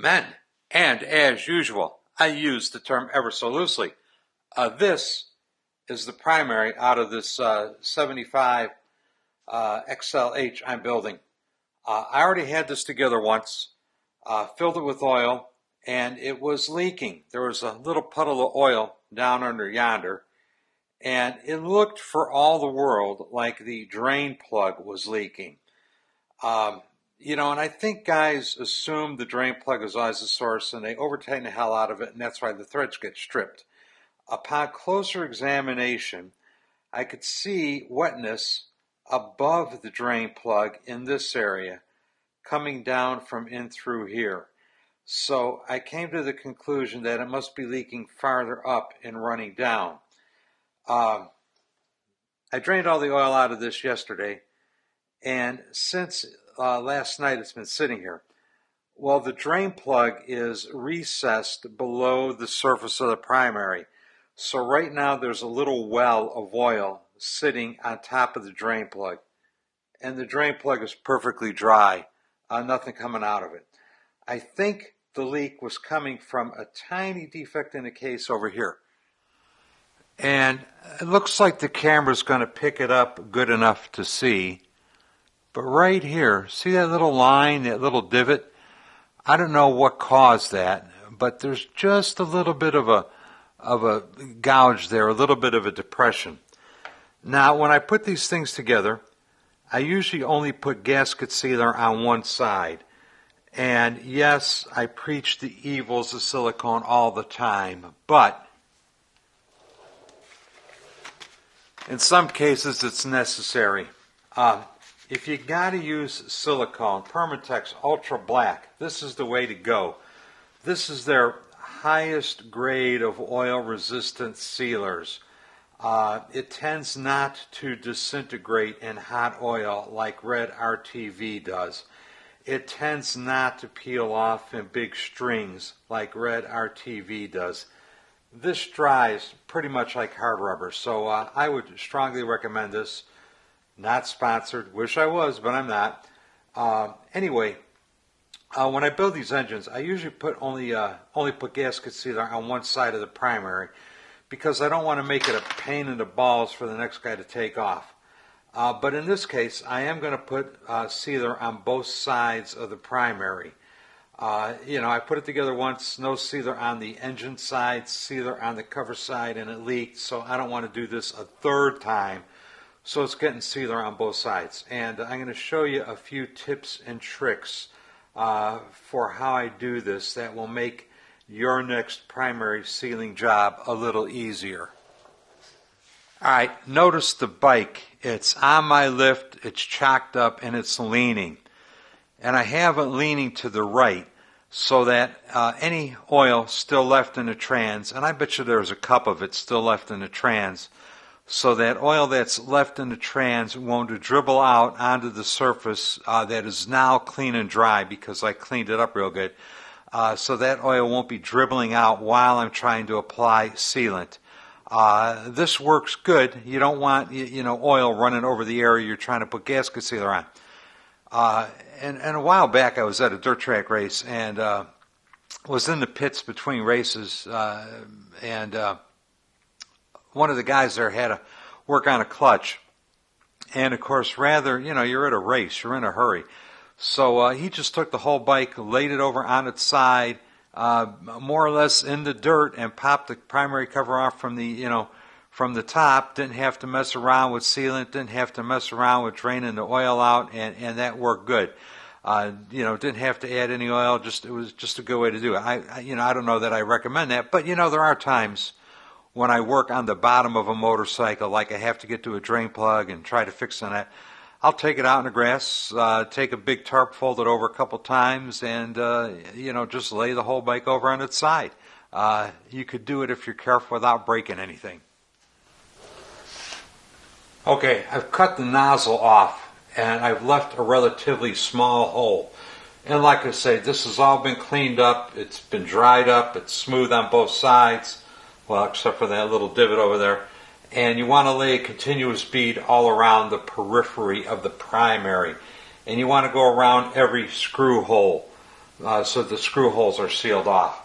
Men, and as usual, I use the term ever so loosely. This is the primary out of this 75 XLH I'm building. I already had this together once, filled it with oil, and it was leaking. There was a little puddle of oil down under yonder, and it looked for all the world like the drain plug was leaking. And I think guys assume the drain plug is always the source, and they over-tighten the hell out of it, and that's why the threads get stripped. Upon closer examination, I could see wetness above the drain plug in this area, coming down from in through here. So I came to the conclusion that it must be leaking farther up and running down. I drained all the oil out of this yesterday, and since last night it's been sitting here. Well, the drain plug is recessed below the surface of the primary. So right now there's a little well of oil sitting on top of the drain plug. And the drain plug is perfectly dry, nothing coming out of it. I think the leak was coming from a tiny defect in the case over here. And it looks like the camera's going to pick it up good enough to see. But right here, see that little line, that little divot? I don't know what caused that, but there's just a little bit of a gouge there, a little bit of a depression. Now, when I put these things together, I usually only put gasket sealer on one side. And yes, I preach the evils of silicone all the time, but in some cases it's necessary. If you got to use silicone, Permatex Ultra Black, this is the way to go. This is their highest grade of oil-resistant sealers. It tends not to disintegrate in hot oil like red RTV does. It tends not to peel off in big strings like red RTV does. This dries pretty much like hard rubber, so I would strongly recommend this. Not sponsored. Wish I was, but I'm not. Anyway, when I build these engines, I usually only put gasket sealer on one side of the primary because I don't want to make it a pain in the balls for the next guy to take off. But in this case, I am going to put sealer on both sides of the primary. I put it together once, no sealer on the engine side, sealer on the cover side, and it leaked, so I don't want to do this a third time. So it's getting sealer on both sides. And I'm going to show you a few tips and tricks for how I do this that will make your next primary sealing job a little easier. Alright, notice the bike. It's on my lift, it's chocked up, and it's leaning. And I have it leaning to the right so that any oil still left in the trans, and I bet you there's a cup of it still left in the trans, so that oil that's left in the trans won't dribble out onto the surface that is now clean and dry because I cleaned it up real good. So that oil won't be dribbling out while I'm trying to apply sealant. This works good. You don't want oil running over the area you're trying to put gasket sealer on. And a while back I was at a dirt track race and was in the pits between races and one of the guys there had to work on a clutch. And of course, you're at a race, you're in a hurry. So he just took the whole bike, laid it over on its side, more or less in the dirt, and popped the primary cover off from the top. Didn't have to mess around with sealant, didn't have to mess around with draining the oil out, and that worked good. Didn't have to add any oil, it was just a good way to do it. I don't know that I recommend that, but there are times when I work on the bottom of a motorcycle, like I have to get to a drain plug and try to fix on that, I'll take it out in the grass, take a big tarp, fold it over a couple times, and just lay the whole bike over on its side. You could do it if you're careful without breaking anything. Okay, I've cut the nozzle off, and I've left a relatively small hole. And like I say, this has all been cleaned up, it's been dried up, it's smooth on both sides. Well, except for that little divot over there. And you want to lay a continuous bead all around the periphery of the primary. And you want to go around every screw hole. so the screw holes are sealed off.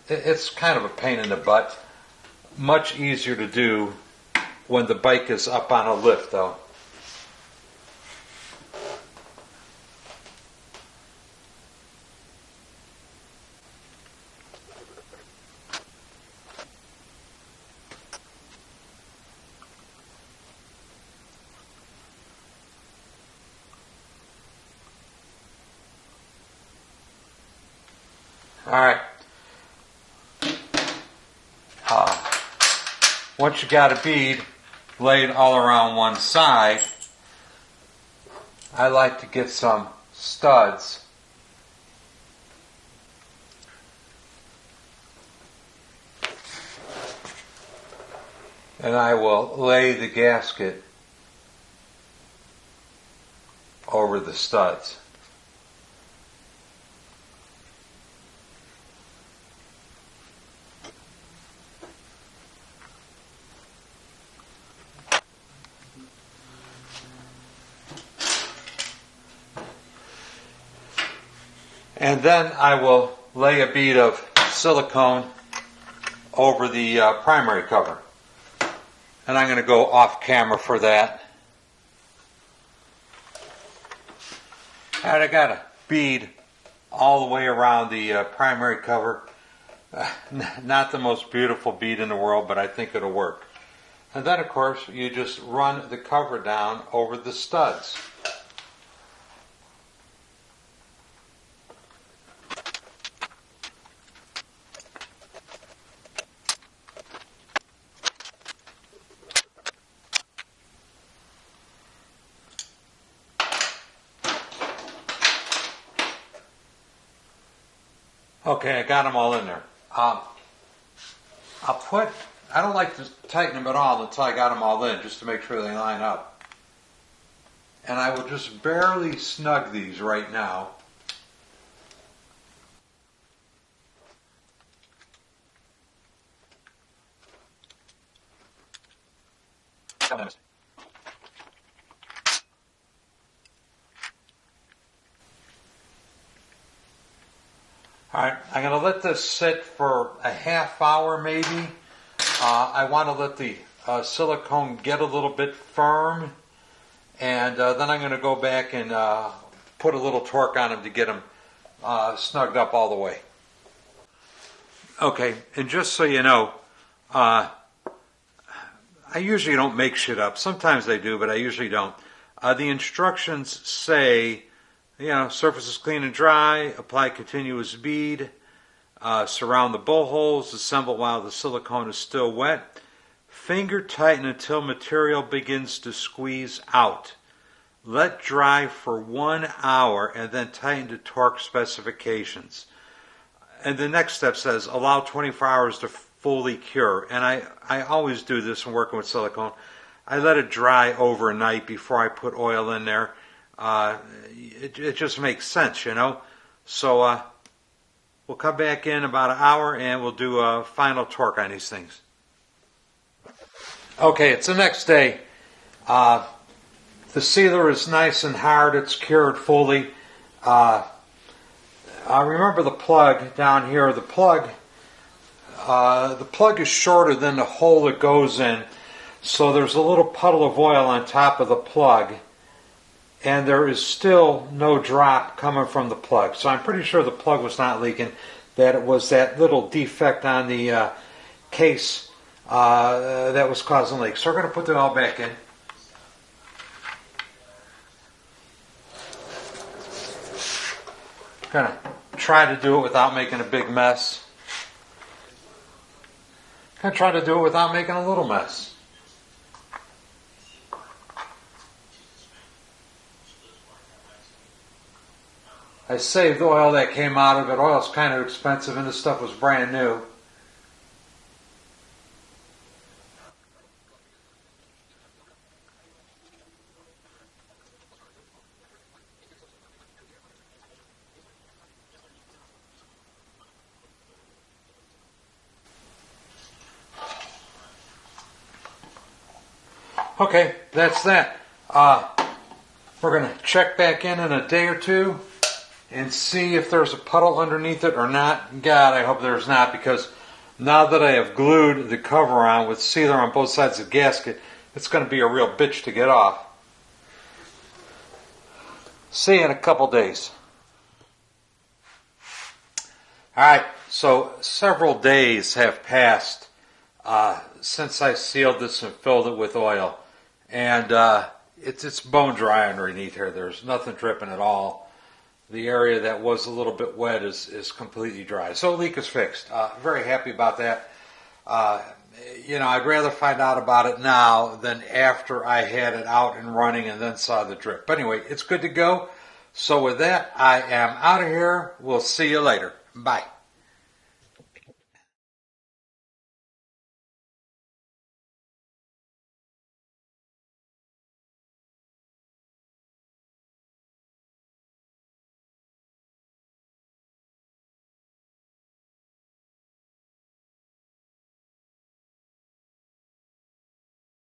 It's kind of a pain in the butt. Much easier to do when the bike is up on a lift though. Alright. Once you got a bead laid all around one side, I like to get some studs. And I will lay the gasket over the studs. And then I will lay a bead of silicone over the primary cover. And I'm going to go off camera for that. And I got a bead all the way around the primary cover. Not the most beautiful bead in the world, but I think it'll work. And then, of course, you just run the cover down over the studs. Okay, I got them all in there. I don't like to tighten them at all until I got them all in, just to make sure they line up. And I will just barely snug these right now. Alright, I'm going to let this sit for a half hour maybe. I want to let the silicone get a little bit firm, and then I'm going to go back and put a little torque on them to get them snugged up all the way. Okay, and just so you know, I usually don't make shit up. Sometimes I do, but I usually don't. The instructions say, surface is clean and dry, apply continuous bead, surround the bowl holes, assemble while the silicone is still wet, finger tighten until material begins to squeeze out. Let dry for 1 hour and then tighten to torque specifications. And the next step says, allow 24 hours to fully cure. And I always do this when working with silicone. I let it dry overnight before I put oil in there. It just makes sense, So we'll come back in about an hour and we'll do a final torque on these things. Okay, it's the next day. The sealer is nice and hard. It's cured fully. Remember the plug down here. The plug is shorter than the hole it goes in. So there's a little puddle of oil on top of the plug. And there is still no drop coming from the plug. So I'm pretty sure the plug was not leaking, that it was that little defect on the case that was causing leaks. So we're going to put them all back in. Going to try to do it without making a big mess. Going to try to do it without making a little mess. I saved oil that came out of it. Oil's kind of expensive and this stuff was brand new. Okay, that's that. We're going to check back in a day or two and see if there's a puddle underneath it or not. God, I hope there's not, because now that I have glued the cover on with sealer on both sides of the gasket, it's going to be a real bitch to get off. See you in a couple days. Alright, so several days have passed since I sealed this and filled it with oil. And it's bone dry underneath here. There's nothing dripping at all. The area that was a little bit wet is completely dry. So leak is fixed. Very happy about that. I'd rather find out about it now than after I had it out and running and then saw the drip. But anyway, it's good to go. So with that, I am out of here. We'll see you later. Bye.